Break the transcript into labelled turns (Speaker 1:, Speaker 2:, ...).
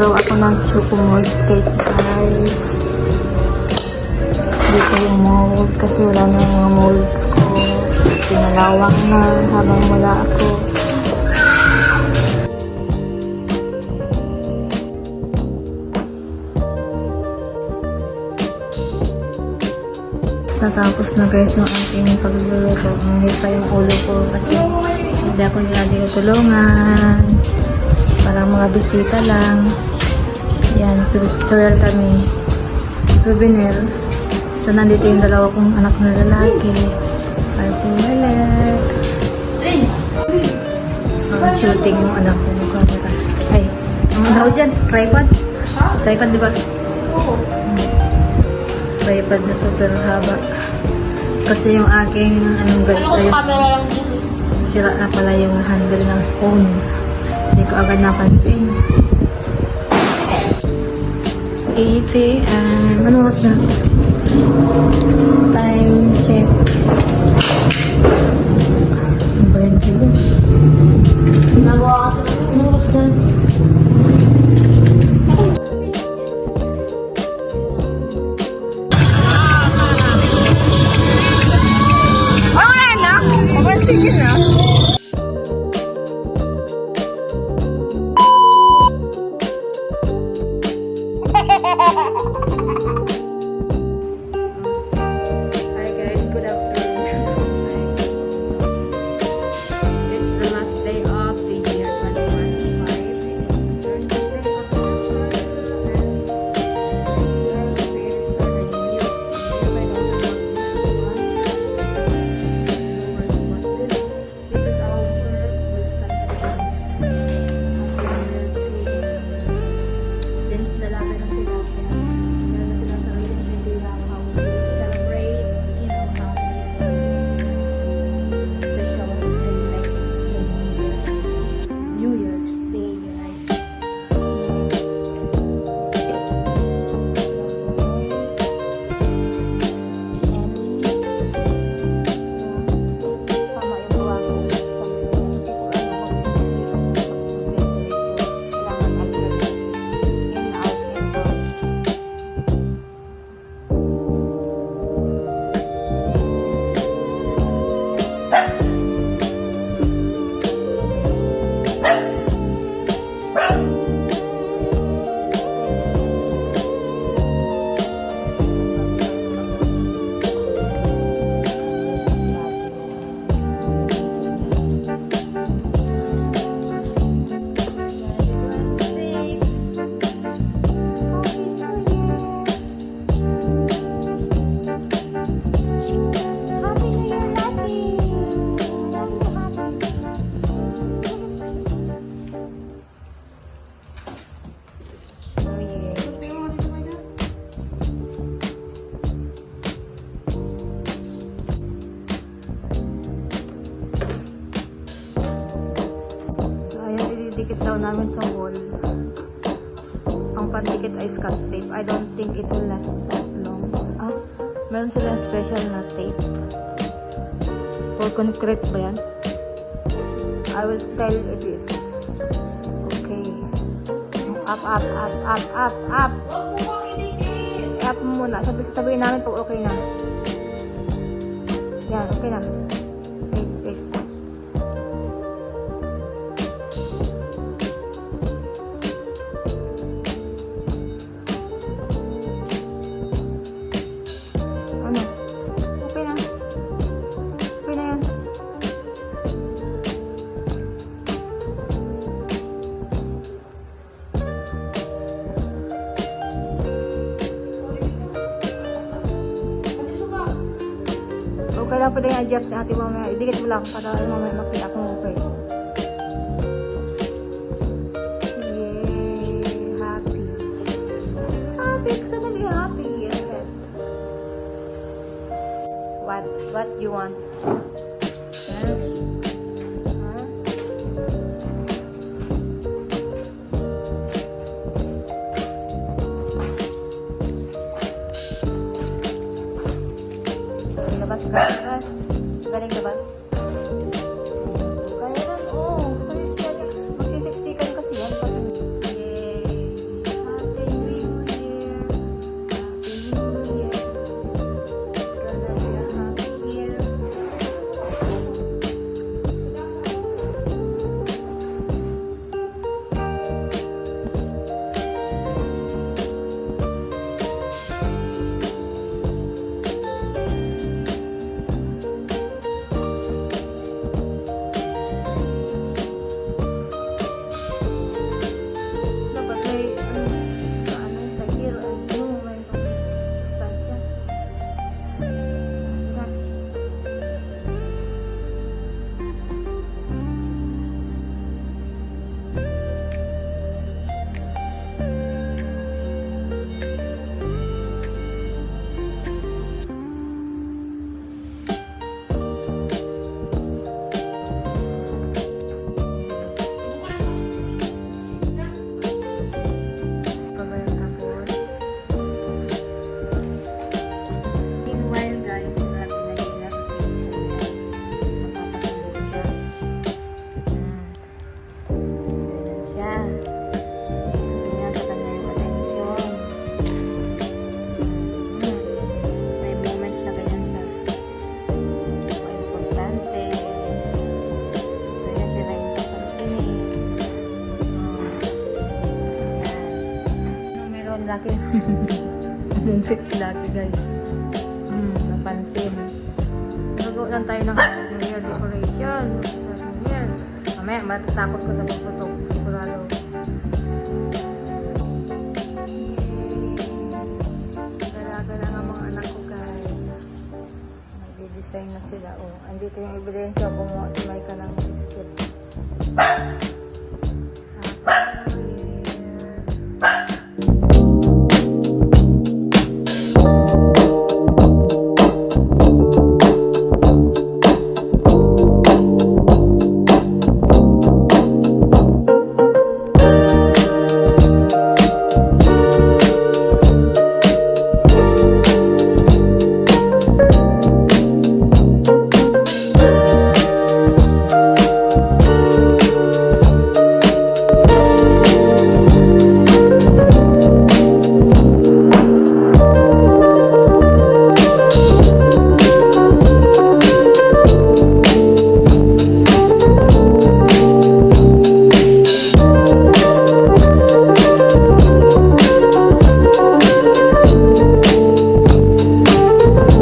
Speaker 1: Gagawa ako ng Choco Moist Cake, guys. Dito yung mold kasi wala na yung mga molds ko. Pinalawang na habang wala ako. Natapos na guys yung aking pagluluto. Ngunit pa yung ulo ko kasi hindi ako nila tinutulungan. Parang mga bisita lang. Yan, tutorial kami. Souvenir. So, nandito yung dalawa kong anak na lalaki. Para si Malek. Shooting yung anak ko ng camera. Ay, ang daw dyan, tripod. Tripod, di ba? Tripod na super haba. Kasi yung aking, guys, ayun, sira na pala yung handle ng phone. Hindi ko agad napansin. 80 and ano oras na? Time check. Ano ba yan, diba? Ano oras na?
Speaker 2: Sige na.
Speaker 1: Hi guys, good afternoon. It's the last day of the year 2025. Thursday of dikit daw namin sa wall. Ang pandikit ay Scotch tape. I don't think it will last that long. Meron sila special na tape. For concrete ba yan? I will tell if it's okay. Up. Up muna. Sabihin namin pag okay na. Yan, okay na. Wait. Okay lang, pwede i-adjust na ating mamaya. Idikit mo lang para mamaya makita kung okay. Yay! Happy. Happy! It's gonna be happy. Yeah. What you want? Yeah. Labas. Galing labas. Kaya nun, magsisiksikan kasi yan. Yay! Lucky. Muntik si Lucky, guys. Napansin. Nagawa lang tayo ng New Year decoration. New Year. Mamaya, matatakot ko sa pagputok. Sigurado. Dalaga lang ang mga anak ko, guys. Nag-design na sila. Oh, andito yung ebidensya. Gumawa si Micah ng biscuit.